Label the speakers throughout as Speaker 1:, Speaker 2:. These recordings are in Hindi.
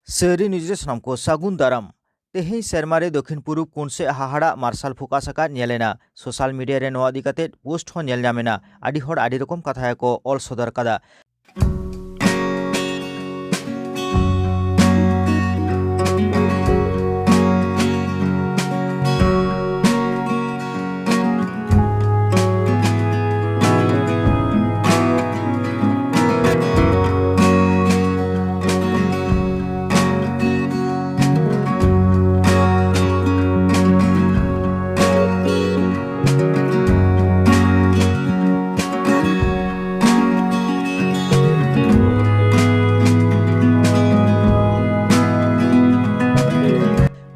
Speaker 1: ᱥᱟᱹᱨᱤ ᱱᱤᱡᱽᱨᱮ ᱥᱟᱱᱟᱢ ᱠᱚ ᱥᱟᱹᱜᱩᱱ ᱫᱟᱨᱟᱢ ᱛᱮᱦᱮᱧ ᱥᱮᱨᱢᱟᱨᱮ ᱫᱚᱠᱷᱤᱱ ᱯᱩᱨᱩᱵ ᱠᱳণ ᱥᱮᱫ ᱦᱟᱦᱟᱲᱟᱜ ᱢᱟᱨᱥᱟᱞ ᱯᱷᱳᱠᱟᱥ ᱟᱠᱟᱫ ᱧᱮᱞᱮᱱᱟ। ᱥᱳᱥᱟᱞ ᱢᱤᱰᱤᱭᱟ ᱨᱮ ᱱᱚᱣᱟ ᱤᱫᱤ ᱠᱟᱛᱮ ᱯᱳᱥᱴ ᱦᱚᱸ ᱧᱮᱞ ᱧᱟᱢᱮᱱᱟ। ᱟᱹᱰᱤ ᱦᱚᱲ ᱟᱹᱰᱤ ᱨᱚᱠᱚᱢ ᱠᱟᱛᱷᱟ ᱠᱚ ᱚᱞ ᱥᱚᱫᱚᱨ ᱠᱟᱫᱟ।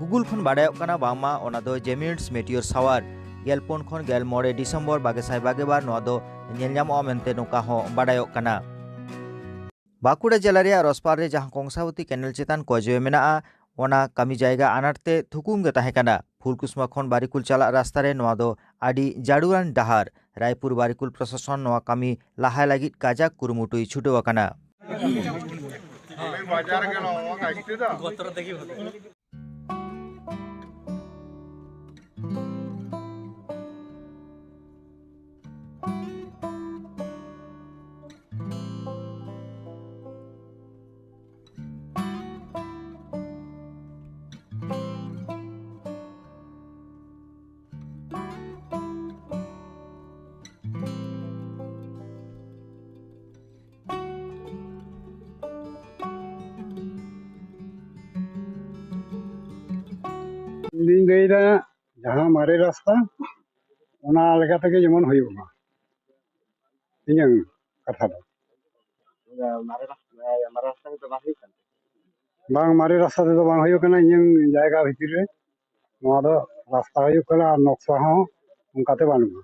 Speaker 1: गुगल खन बाडायोग काना बांगमा ओना दो जेमिट्स मेटियोर सावार गेलपन खन गेल मोड़े डिसेम्बर 2022 नोआ दो नेल ᱧᱟᱢᱚᱜᱼᱟ ᱢᱮᱱᱛᱮ ᱱᱚᱝᱠᱟ ᱦᱚᱸ ᱵᱟᱰᱟᱭᱚᱜ ᱠᱟᱱᱟ। बाकुड़ा जिला ᱨᱮᱭᱟᱜ ᱨᱚᱥᱯᱟᱨ ᱨᱮ ᱡᱟᱦᱟᱸ ᱠᱚᱝᱥᱟᱵᱚᱛী ᱠᱮᱱᱮᱞ ᱪᱮᱛᱟᱱ ᱠᱚᱡᱚᱭ ᱢᱮᱱᱟᱜᱼᱟ ᱚᱱᱟ ᱠᱟᱹᱢᱤ ᱡᱟᱭᱜᱟ ᱟᱱᱟᱴᱛᱮ ᱛᱷᱩᱠᱩᱢ ᱜᱮ ᱛᱟᱦᱮᱸ ᱠᱟᱱᱟ। ᱯᱷᱩᱞᱠᱩᱥᱢᱟ ᱠᱷᱚᱱ ᱵᱟᱨᱤᱠᱩᱞ ᱪᱟᱞᱟᱜ ᱨᱟᱥᱛᱟ ᱨᱮ ᱱᱚᱣᱟ ᱫᱚ ᱟᱹᱰᱤ ᱡᱟᱹᱨᱩᱲᱟᱱ ᱰᱟᱦᱟᱨ। ᱨᱟᱭᱯᱩᱨ ᱵᱟᱨᱤᱠᱩᱞ ᱯᱨᱚᱥᱟᱥᱚᱱ ᱱᱚᱣᱟ ᱠᱟᱹᱢᱤ ᱞᱟᱦᱟᱭ ᱞᱟᱹᱜᱤᱫ ᱠᱟᱡᱟᱠ ᱠᱩᱨᱩᱢᱩᱴᱩᱭ ᱪᱷᱩᱴᱟᱹᱣ ᱟᱠᱟᱱᱟ।
Speaker 2: जहाँ मारे रास्ता ओना लेका तके जेमन होयुगा इᱧᱟᱹᱜ कथा दो बांग मारे रास्ता तेदो बांग होयुग कना इᱧᱟᱹᱜ जायगा भितर रे नोआ दो रास्ता होयुग कना आर नक्शा हॉ उनकाते बानुगा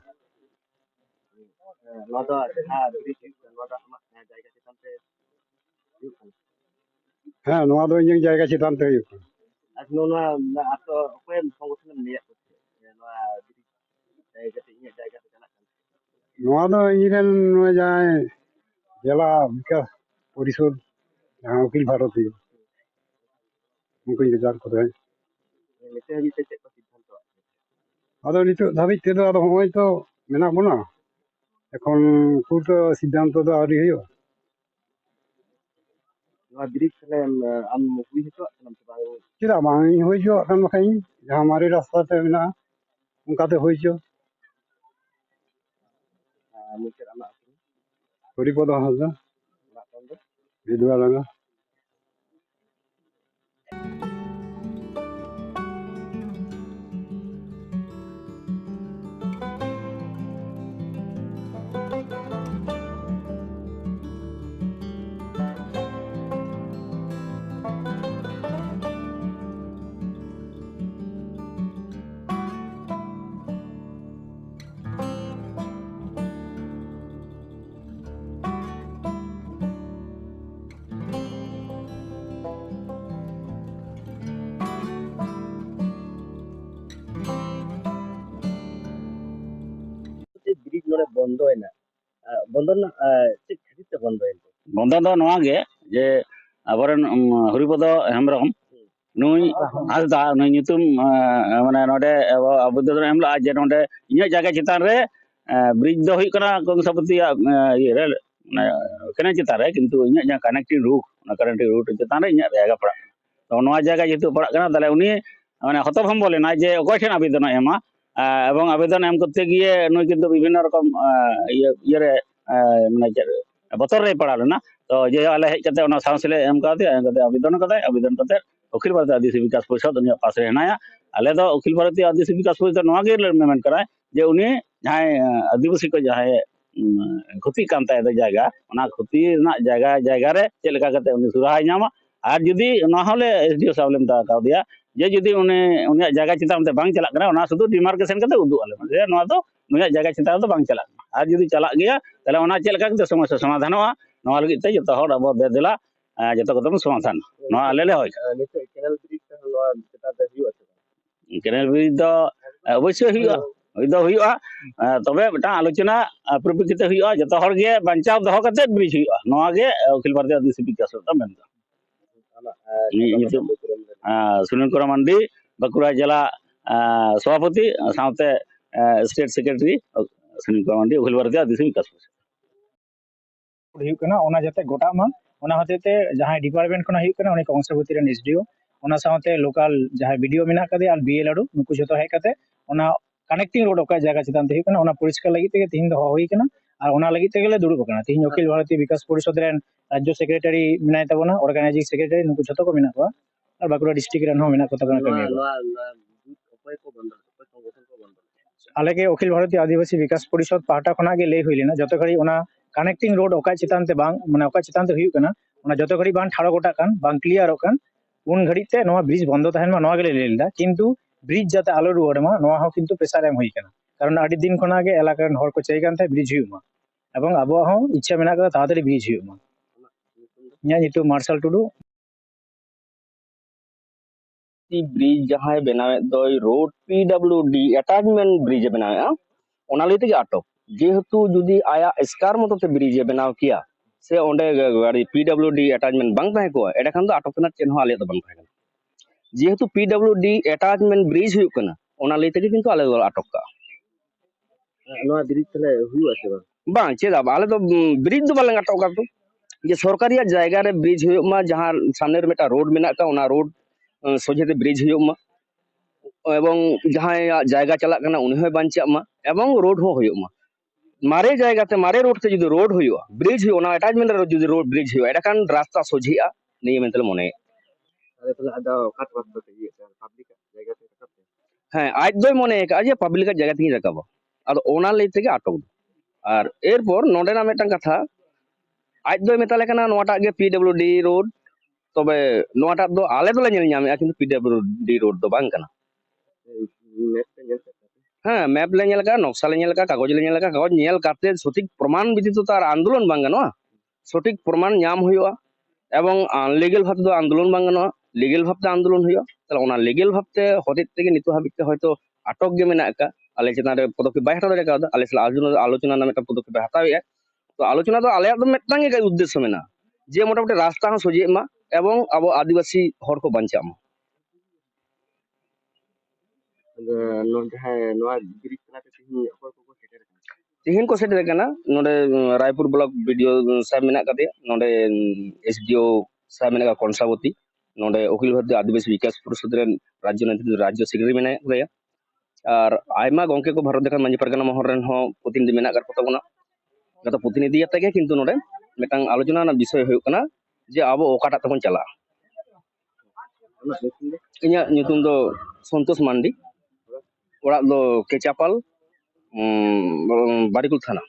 Speaker 2: नोआ दो जहाँ ब्रिज नोआ दो आमाग जायगा चितान ते होयुग कना हाँ नोआ दो इᱧᱟᱹᱜ जायगा चितान ते होयुग कना आज नोना आतो अकोय संगठन लिया नोआ जायगा ते इᱧᱟᱹᱜ जायगा ते चला नोआ दो इरेन नोआ जाय जिला विकास परिषद जहाँ अखिल भारतीय उनको इंतजार कर रहे हैं अदो नितो धाबित तेदो अदो होय तो मेना बोना এখন পুরো সিদ্ধান্ত তো আরি হইও নয়া ব্রিজ তাহলে আম হুই হতো চিরা বাং হইছো এখন খাই যা हमारे रास्ता ते मेना उनकाते হইছো मुकेर आमा हरिपद हाजरा विधवा लगा ब्रिज नोड़े बंद होना बंद ना चेक खरीदते बंद होना बंद दो नोआ गे जे अबरन हरिपद हेमरम नुई हासदा नुई नितुम माने नोडे अबुद्दर हेमला जे नोडे इᱧᱟᱹᱜ जायगा चितान रे ब्रिज दो हुई कना कंसापति ये रे कने चितान रे किंतु इᱧᱟᱹᱜ जहां कनेक्टिंग रूट चितान रे इᱧाᱹᱜ जायगा पड़ा तो नोआ जायगा जेतु पड़ा कना ताले उनी माने हतभम्ब लेना जे अकय ठेन आवेदन एमा एवं आवेदन एम करते गिए नुई किंतु विभिन्न रकम ये रे माने बतर रे पड़ा लेना तो जे आले हेज कते ओना साउंसले एम काते आवेदन कते अखिल भारतीय आदिवासी विकास परिषद उनी पास रे हेनाया आले दो अखिल भारतीय आदिवासी विकास परिषद नोआ गे मेन करा जे उनी जहां आदिवासी को जहां क्षति कान ताय दो जायगा ओना क्षति ना जायगा रे चेक लेका कते उनी सुराहा ᱧᱟᱢᱟ आर जुदी नोआ हले एसडीओ साहब लेम ता का दिया जे जुदी उनी उनी जायगा चितान ते बांग चला कना ओना शुधु डिमार्केशन कते उदु आले जे नोआ दो नुया जायगा चितान तो बांग चला आर जुदी चला गया ताले ओना चेक लेका कते समस्या समाधानवा नोआ लगी ते जतो हर अब बेदला जतो कदम समाधान नोआ आले ले होय निते केनल ब्रिज ते नोआ चितान ते हुआ केनल ब्रिज दो अवश्य हुआ तबे बेटा आलोचना प्रकृति हुआ जतो हर गे बंचाव दहो कते ब्रिज हुआ नोआ गे अखिल भारतीय आदिवासी विकास परिषद मेन सुनील कुमार मांडी बांकुड़ा जिला सभापति साथ स्टेट सेक्रेटरी सुनील कुमार मांडी अखिल भारतीय आदिवासी विकास परिषद
Speaker 3: हुयुग कना ओना जाते गोटा मा ओना हतेते जहां डिपार्टमेंट खना हुयुग कना उनी कंसर्वेटी रन एसडीओ ओना साथे लोकल जहां वीडियो मेना कदे आर बीएलआर नुकु जतो हेज कते ओना कनेक्टिंग रोड ओका जगह चितान ते हुयुग कना ओना परिष्कार लगी ते तीन दो हुई कना और ओना लगी ते गेले दुड़ुब कना तीन अखिल भारतीय विकास परिषद रन राज्य सेक्रेटरी मेनाय तबना ऑर्गेनाइजिंग सेक्रेटरी नुकु जतो को मेना को और बाकुड़ा डिस्ट्रिक्ट रन हो मेना को तबना कमी आले के अखिल भारतीय आदिवासी विकास परिषद पाहटा खना गे ले हुई लेना जतो घड़ी ओना कनेक्टिंग रोड ओका चितान ते बांग माने ओका चितान ते हुयुग कना ओना जतो घड़ी बांग ठाड़ो गोटा कान बांग क्लियर ओकान उन घड़ी ते नोआ ब्रिज बंद तहन मा नोआ गेले लेलदा किंतु ब्रिज जाते आलो रुवाड़ मा नोआ हो किंतु प्रेसार एम हुई कना कारण आडी दिन खना गे एलाका रन हर को चाइ कान ते ब्रिज हुयुग मा एवं आबो हो इच्छा मेना कदा तातरी ब्रिज हुयुग मा nya itu marshal Tudu
Speaker 4: bridge जहां बनावे दोय रोड पीडब्ल्यूडी अटैचमेंट ब्रिज बनावे ओना लईते अटक जेहेतु जुदी आया स्कार मतो ते ब्रिज बनाव किया से ओंडे गाड़ी पीडब्ल्यूडी अटैचमेंट बांग ताहे को एडे खान दो अटक कना चेन हो आले दो बांग ताहे जेहेतु पीडब्ल्यूडी अटैचमेंट ब्रिज हुयुग कना ओना लईते किंतु आले दो अटक का
Speaker 2: नोआ ब्रिज तले हुयुआ से
Speaker 4: बांग चेदा आले दो ब्रिज दो बाले अटक का तो जे सरकारी जायगा रे ब्रिज हुयुग मा जहां सामने रे मेटा रोड मेना का ओना रोड सोझेते ब्रिज हुयुग मा एवं जहां जायगा चला कना उनि होय बांचा मा एवं रोड हो हुयुग मा मारे जायगा ते मारे रोड ते जुदी रोड हुयुआ ब्रिज हुयुआ ओना अटैचमेंट रे जुदी रोड ब्रिज हुयुआ एडा कान रास्ता सोझिया निये मेनते मोने
Speaker 2: अरे तले आदा काट रास्ता ते ये पब्लिक जायगा ते रकाब
Speaker 4: हाँ आज दोय मोने का जे पब्लिक जायगा ते रकाबा आदो ओना लई तेगे अटक और एरपर नोडेना मेटन कथा आज दोय मेताले कना नोटा गे पीडब्ल्यूडी रोड तबे नोटा दो आले दोले नेल ᱧᱟᱢᱮᱜᱼᱟ किंतु पीडब्ल्यूडी रोड दो बांग कना हाँ मैप ले नेल का नक्शा ले नेल का कागज ले नेल का कागज नेल काते सठिक प्रमाण विधि तो तार आंदोलन बांग गनोआ सठिक प्रमाण ᱧᱟᱢ हुयुआ एवं अनलीगल भाव दो आंदोलन बांग गनोआ लीगल भाव ते आंदोलन हुयुआ तले ओना लीगल भाव ते होतेत तेगे नितो हाबिते हयतो अटक गे मेना का आले चेतान रे पदक्षेप बाय हटाव दाड़े का आले साला आलोचना ना मेटा पदक्षेप हटावेआ तो आलोचना तो आले दो मेटटांग गे उद्देश्य मेना जे मोटामुटी रास्ता हो सोजे मा एवं अब आदिवासी हर को बांचा मा तिहिन को सेटर कना नोडे रायपुर ब्लॉक वीडियो साहब मेना कदे नोडे एसडीओ साहब मेना कंसावती नोडे अखिल भारतीय आदिवासी विकास परिषद रे राज्य सेक्रेटरी मेना गया और आयमा गंके को भारत देखा मांझी परगना महर रेन हो प्रतिनिधि मेना कर पतबना गत प्रतिनिधि याते के किंतु नोडे मेटांग आलोचना ना विषय हुयुग कना जे आबो ओकाटा तबन चला इnya nyutum do संतोष मांडी ओड़ा दो केचापाल बारिकुल थाना।